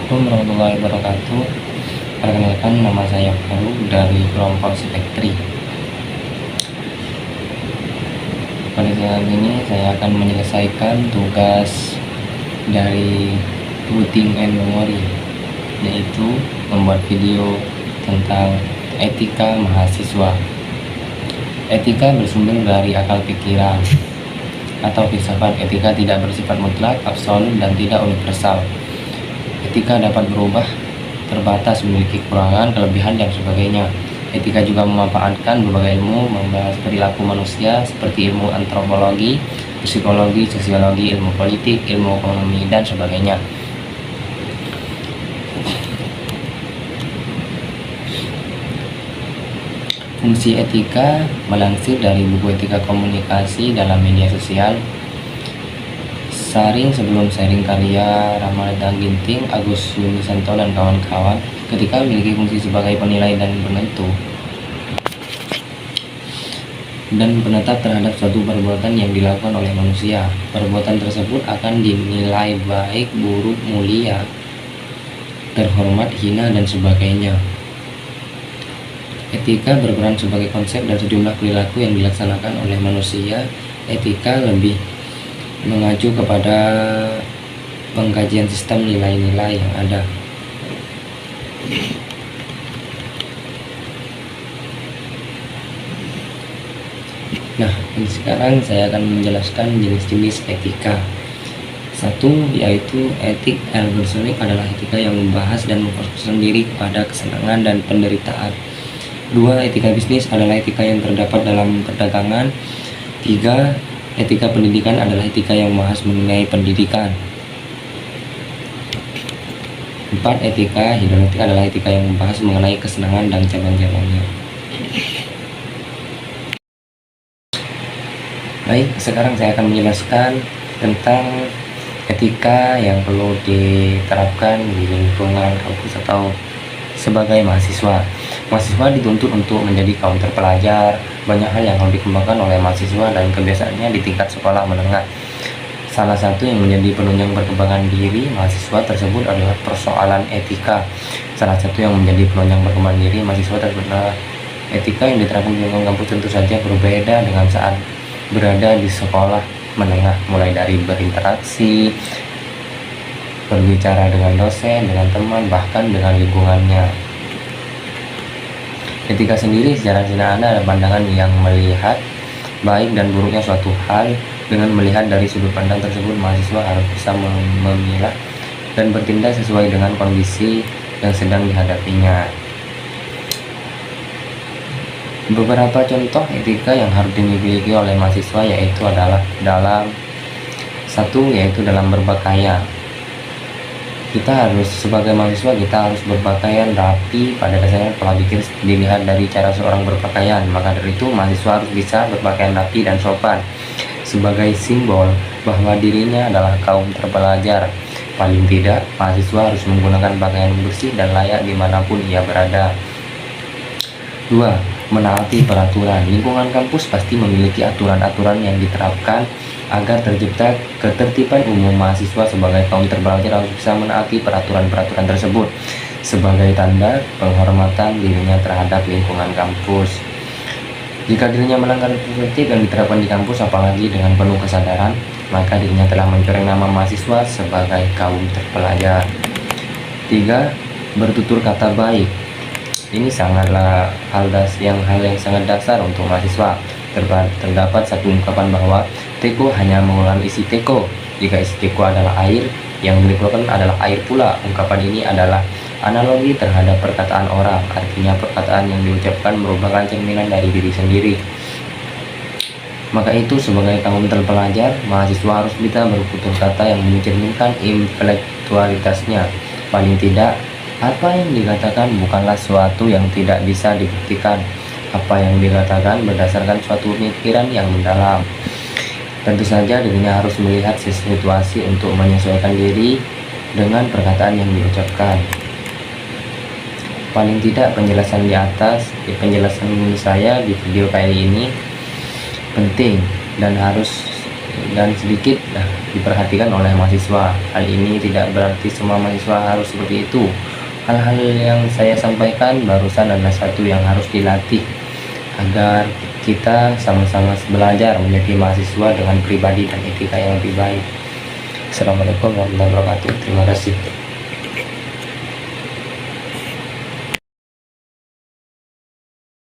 Assalamualaikum warahmatullahi wabarakatuh. Perkenalkan, nama saya Faru dari kelompok Spektri. Pada saat ini saya akan menyelesaikan tugas dari Routing and Memory, yaitu membuat video tentang etika mahasiswa. Etika bersumber dari akal pikiran atau filsafat. Etika tidak bersifat mutlak, absolut, dan tidak universal. Etika dapat berubah, terbatas, memiliki kekurangan, kelebihan, dan sebagainya. Etika juga memanfaatkan berbagai ilmu, membahas perilaku manusia seperti ilmu antropologi, psikologi, sosiologi, ilmu politik, ilmu ekonomi, dan sebagainya. Fungsi etika melansir dari buku Etika Komunikasi dalam Media Sosial. Saring sebelum sharing karya Ramadhan Ginting, Agus Yunisanto, dan kawan-kawan. Ketika memiliki fungsi sebagai penilai dan penentu dan penetap terhadap suatu perbuatan yang dilakukan oleh manusia. Perbuatan tersebut akan dinilai baik, buruk, mulia, terhormat, hina, dan sebagainya. Etika berperan sebagai konsep dan sejumlah perilaku yang dilaksanakan oleh manusia. Etika lebih mengacu kepada pengkajian sistem nilai-nilai yang ada. Nah, sekarang saya akan menjelaskan jenis-jenis etika. Satu, yaitu etik ergonomik, adalah etika yang membahas dan memfokuskan diri kepada kesenangan dan penderitaan. Dua, etika bisnis adalah etika yang terdapat dalam perdagangan. Tiga, etika pendidikan adalah etika yang membahas mengenai pendidikan. 4, etika hedonistik adalah etika yang membahas mengenai kesenangan dan cabang-cabangnya. Baik, sekarang saya akan menjelaskan tentang etika yang perlu diterapkan di lingkungan kampus atau sebagai mahasiswa. Mahasiswa dituntut untuk menjadi kaum terpelajar. Banyak hal yang harus dikembangkan oleh mahasiswa dan kebiasaannya di tingkat sekolah menengah. Salah satu yang menjadi penunjang perkembangan diri mahasiswa tersebut adalah persoalan etika. Salah satu yang menjadi penunjang perkembangan diri mahasiswa tersebut adalah etika yang diterapkan di lingkungan kampus tentu saja berbeda dengan saat berada di sekolah menengah, mulai dari berinteraksi, berbicara dengan dosen, dengan teman, bahkan dengan lingkungannya. Etika sendiri secara sederhana adalah pandangan yang melihat baik dan buruknya suatu hal. Dengan melihat dari sudut pandang tersebut, mahasiswa harus bisa memilah dan bertindak sesuai dengan kondisi yang sedang dihadapinya. Beberapa contoh etika yang harus dimiliki oleh mahasiswa yaitu adalah yaitu dalam berpakaian. Kita harus sebagai mahasiswa harus berpakaian rapi. Pada dasarnya pola pikir dilihat dari cara seorang berpakaian, maka dari itu mahasiswa harus bisa berpakaian rapi dan sopan sebagai simbol bahwa dirinya adalah kaum terpelajar. Paling tidak, mahasiswa harus menggunakan pakaian bersih dan layak dimanapun ia berada. 2. Menaati peraturan. Lingkungan kampus pasti memiliki aturan-aturan yang diterapkan agar tercipta ketertiban umum. Mahasiswa sebagai kaum terpelajar harus bisa menaati peraturan-peraturan tersebut sebagai tanda penghormatan dirinya terhadap lingkungan kampus. Jika dirinya melanggar tertib yang diterapkan di kampus, apalagi dengan penuh kesadaran, maka dirinya telah mencoreng nama mahasiswa sebagai kaum terpelajar. 3. Bertutur kata baik. Ini sangatlah hal yang sangat dasar untuk mahasiswa. Terdapat satu ungkapan bahwa teko hanya mengulang isi teko. Jika isi teko adalah air, yang dikeluarkan adalah air pula. Ungkapan ini adalah analogi terhadap perkataan orang. Artinya perkataan yang diucapkan merupakan cerminan dari diri sendiri. Maka itu sebagai kaum terpelajar, mahasiswa harus bisa bertutur kata yang mencerminkan intelektualitasnya. Paling tidak, apa yang dikatakan bukanlah sesuatu yang tidak bisa dibuktikan. Apa yang dikatakan berdasarkan suatu pemikiran yang mendalam. Tentu saja dirinya harus melihat situasi untuk menyesuaikan diri dengan perkataan yang diucapkan. Paling tidak penjelasan penjelasan saya di video kali ini penting dan harus dan sedikit diperhatikan oleh mahasiswa. Hal ini tidak berarti semua mahasiswa harus seperti itu. Hal-hal yang saya sampaikan barusan adalah satu yang harus dilatih agar kita sama-sama belajar menjadi mahasiswa dengan pribadi dan etika yang lebih baik. Assalamualaikum warahmatullahi wabarakatuh. Terima kasih.